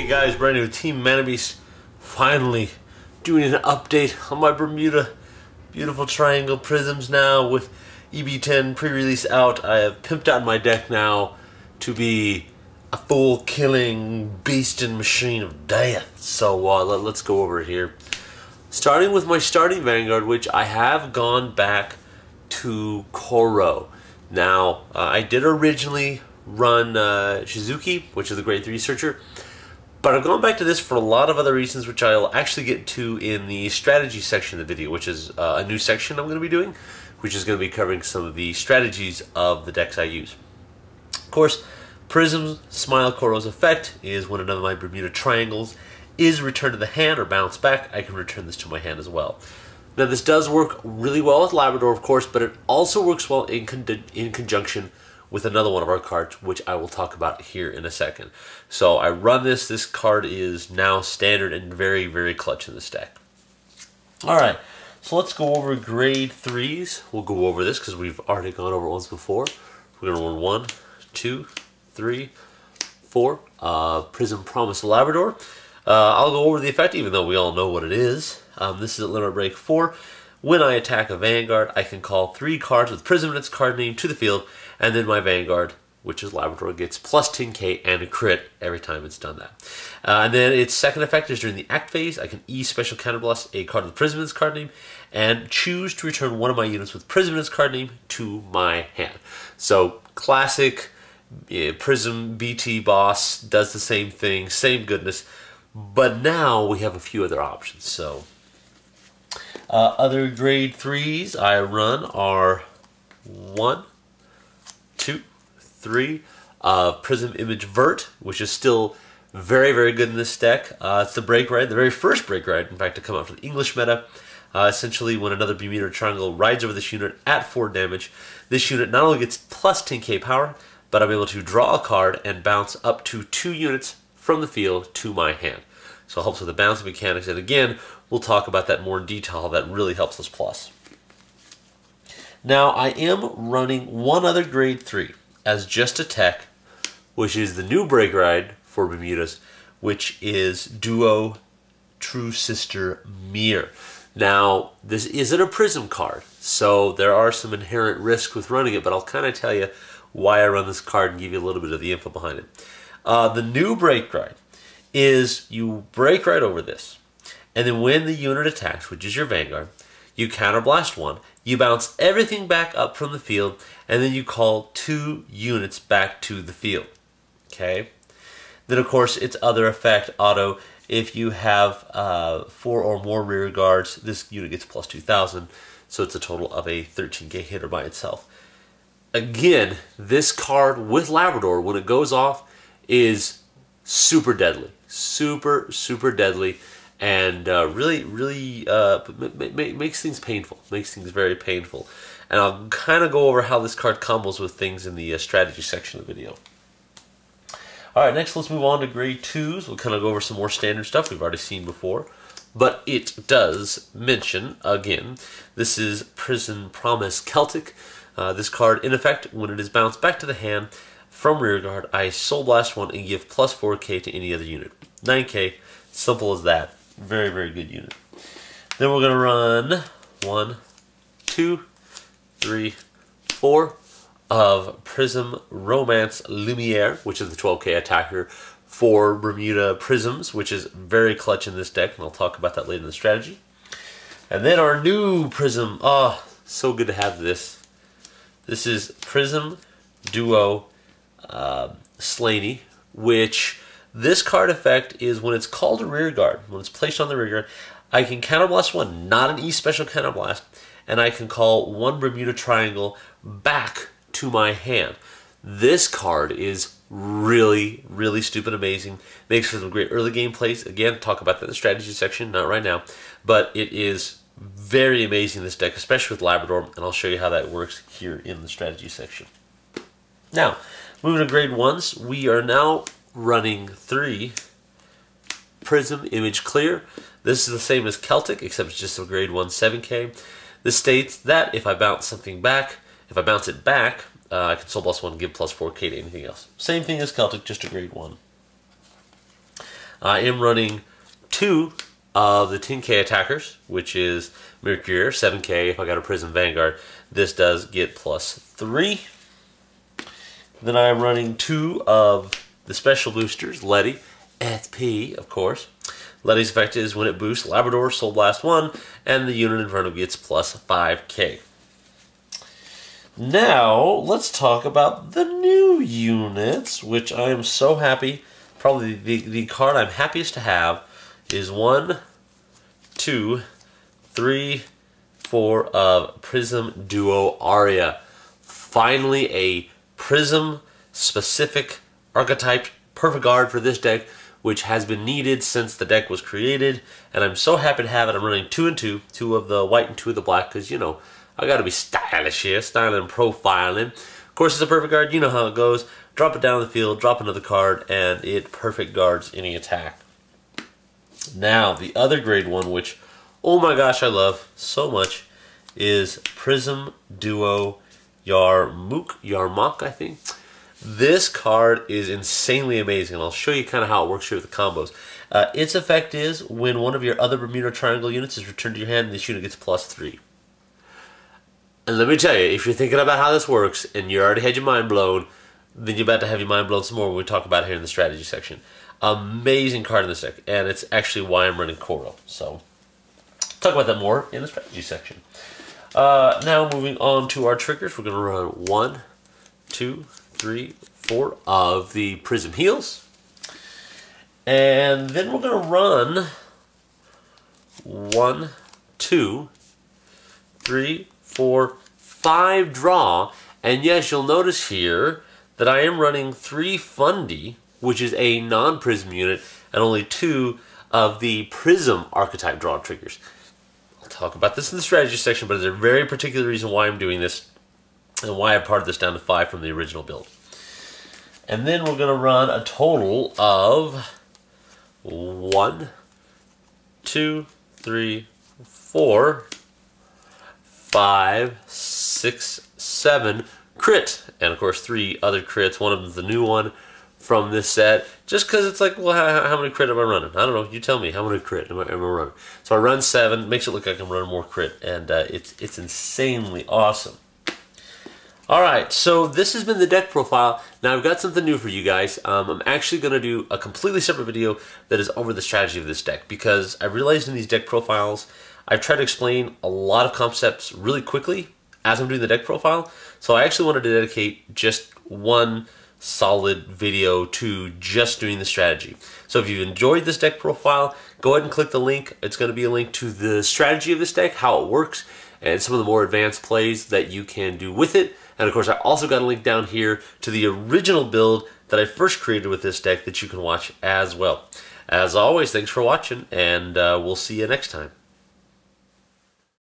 Hey guys, brand new Team Manabeast, finally doing an update on my Bermuda beautiful triangle prisms now with EB10 pre-release out. I have pimped out my deck now to be a full killing beast and machine of death. So let's go over it here. Starting with my starting Vanguard, which I have gone back to Koro. Now, I did originally run Shizuki, which is the grade 3 searcher, but I've gone back to this for a lot of other reasons, which I'll actually get to in the strategy section of the video, which is a new section I'm going to be doing, which is going to be covering some of the strategies of the decks I use. Of course, PRISM Smile Koro's effect is when another of my Bermuda triangles is returned to the hand or bounced back, I can return this to my hand as well. Now this does work really well with Labrador, of course, but it also works well in conjunction with another one of our cards, which I will talk about here in a second. So I run this. This card is now standard and very, very clutch in this deck. Alright, so let's go over grade 3s. We'll go over this because we've already gone over it once before. We're going to run 1, 2, 3, 4. PRISM Promise Labrador. I'll go over the effect even though we all know what it is. This is at limit break 4. When I attack a Vanguard, I can call 3 cards with PRISM in its card name to the field, and then my Vanguard, which is Labrador, gets plus 10k and a crit every time it's done that. And then its second effect is during the act phase, I can special counterblast a card with PRISM in its card name, and choose to return one of my units with PRISM in its card name to my hand. So, classic PRISM BT boss does the same thing, same goodness, but now we have a few other options. So, other grade 3s I run are 1, 2, 3, PRISM Image Vert, which is still very, very good in this deck. It's the break ride, the very first break ride, in fact, to come out for the English meta. Essentially, when another Bermuda triangle rides over this unit at 4 damage, this unit not only gets plus 10k power, but I'm able to draw a card and bounce up to 2 units from the field to my hand. So it helps with the bouncing mechanics, and again, we'll talk about that more in detail, how that really helps us plus. Now, I am running one other grade 3 as just a tech, which is the new break ride for Bermudas, which is Duo True Sister Mirror. Now, this isn't a PRISM card, so there are some inherent risks with running it, but I'll kind of tell you why I run this card and give you a little bit of the info behind it. The new break ride is you break right over this, and then when the unit attacks, which is your Vanguard, you counterblast 1, you bounce everything back up from the field, and then you call 2 units back to the field. Okay? Then, of course, its other effect, auto, if you have 4 or more rear guards, this unit gets plus 2,000, so it's a total of a 13k hitter by itself. Again, this card with Labrador, when it goes off, is super deadly. Super, super deadly. And really makes things painful. Makes things very painful. And I'll kind of go over how this card combos with things in the strategy section of the video. Alright, next let's move on to grade 2s. We'll kind of go over some more standard stuff we've already seen before. But it does mention, again, this is PRISM Promise Celtic. This card, in effect, when it is bounced back to the hand from rearguard, I Soul Blast 1 and give plus 4k to any other unit. 9k, simple as that. Very, very good unit. Then we're going to run 1, 2, 3, 4 of PRISM Romance Lumiere, which is the 12k attacker for Bermuda Prisms, which is very clutch in this deck, and I'll talk about that later in the strategy. And then our new PRISM, so good to have this. This is PRISM Duo Slaney, which this card effect is when it's called a rear guard, when it's placed on the rear guard, I can counterblast 1, not an special counterblast, and I can call 1 Bermuda triangle back to my hand. This card is really, really stupid amazing. Makes for some great early game plays. Again, talk about that in the strategy section, not right now, but it is very amazing, this deck, especially with Labrador, and I'll show you how that works here in the strategy section. Now, moving to grade 1s, we are now running 3 PRISM Image Clear. This is the same as Celtic, except it's just a grade 1 7k. This states that if I bounce something back, if I bounce it back, I can Soul Blast 1 and give plus 4k to anything else. Same thing as Celtic, just a grade 1. I am running 2 of the 10K attackers, which is Mercurier, 7K. If I got a Prism Vanguard, this does get +3. Then I'm running 2 of the special boosters, Letty, SP, of course. Letty's effect is when it boosts Labrador, Soul Blast 1, and the unit in front of it gets +5K. Now, let's talk about the new units, which I am so happy. Probably the card I'm happiest to have is 1, 2, 3, 4 of Prism Duo Aria. Finally, a Prism specific archetype perfect guard for this deck, which has been needed since the deck was created, and I'm so happy to have it. I'm running 2 and 2, 2 of the white and 2 of the black, because, you know, I gotta be stylish here, styling and profiling. Of course, it's a perfect guard, you know how it goes. Drop it down the field, drop another card, and it perfect guards any attack. Now, the other grade 1, which, oh my gosh, I love so much, is Prism Duo Yarmok, I think. This card is insanely amazing, and I'll show you kind of how it works here with the combos. Its effect is when one of your other Bermuda Triangle units is returned to your hand, this unit gets +3. And let me tell you, if you're thinking about how this works and you already had your mind blown, then you're about to have your mind blown some more when we talk about it here in the strategy section. Amazing card in this deck, and it's actually why I'm running Coral. So, talk about that more in the strategy section. Now, moving on to our triggers, we're going to run 1, 2, 3, 4 of the Prism Heals. And then we're going to run 1, 2, 3, 4, 5 draw. And yes, you'll notice here that I am running 3 Fundy, which is a non-Prism unit, and only 2 of the Prism archetype draw triggers. I'll talk about this in the strategy section, but there's a very particular reason why I'm doing this and why I parted this down to 5 from the original build. And then we're going to run a total of 1, 2, 3, 4, 5, 6, 7 crit, and of course 3 other crits. One of them is the new one from this set, just because it's like, well, how many crit am I running? I don't know, you tell me, how many crit am I running? So I run 7, makes it look like I'm running more crit, and it's insanely awesome. Alright, so this has been the deck profile. Now I've got something new for you guys. I'm actually going to do a completely separate video that is over the strategy of this deck, because I realized in these deck profiles, I've tried to explain a lot of concepts really quickly as I'm doing the deck profile. So I actually wanted to dedicate just one solid video to just doing the strategy. So if you've enjoyed this deck profile, go ahead and click the link. It's going to be a link to the strategy of this deck, how it works, and some of the more advanced plays that you can do with it. And of course, I also got a link down here to the original build that I first created with this deck that you can watch as well. As always, thanks for watching, and we'll see you next time.